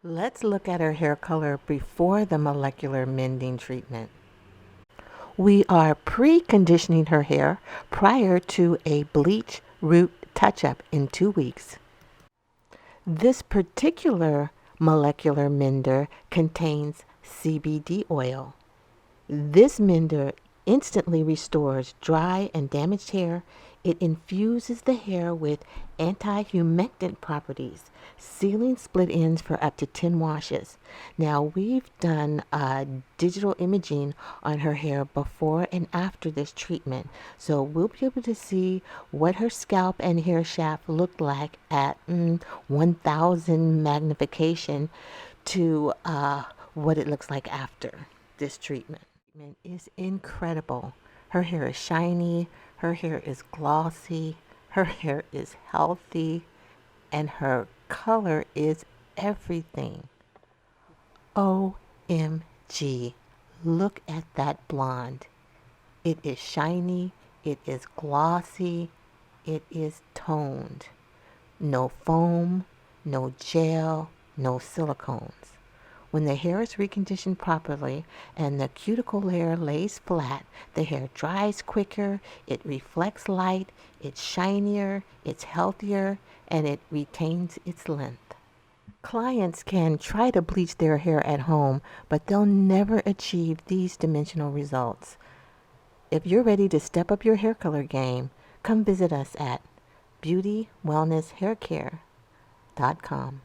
Let's look at her hair color before the molecular mending treatment. We are pre-conditioning her hair prior to a bleach root touch-up in 2 weeks. This particular molecular mender contains CBD oil. This mender instantly restores dry and damaged hair. It infuses the hair with anti-humectant properties, sealing split ends for up to 10 washes. Now, we've done digital imaging on her hair before and after this treatment, so we'll be able to see what her scalp and hair shaft looked like at 1000 magnification to what it looks like after this treatment. Is incredible. Her hair is shiny, her hair is glossy, her hair is healthy, and her color is everything. OMG, look at that blonde. It is shiny, it is glossy, it is toned. No foam, no gel, no silicones. When the hair is reconditioned properly and the cuticle layer lays flat, the hair dries quicker, it reflects light, it's shinier, it's healthier, and it retains its length. Clients can try to bleach their hair at home, but they'll never achieve these dimensional results. If you're ready to step up your hair color game, come visit us at beautywellnesshaircare.com.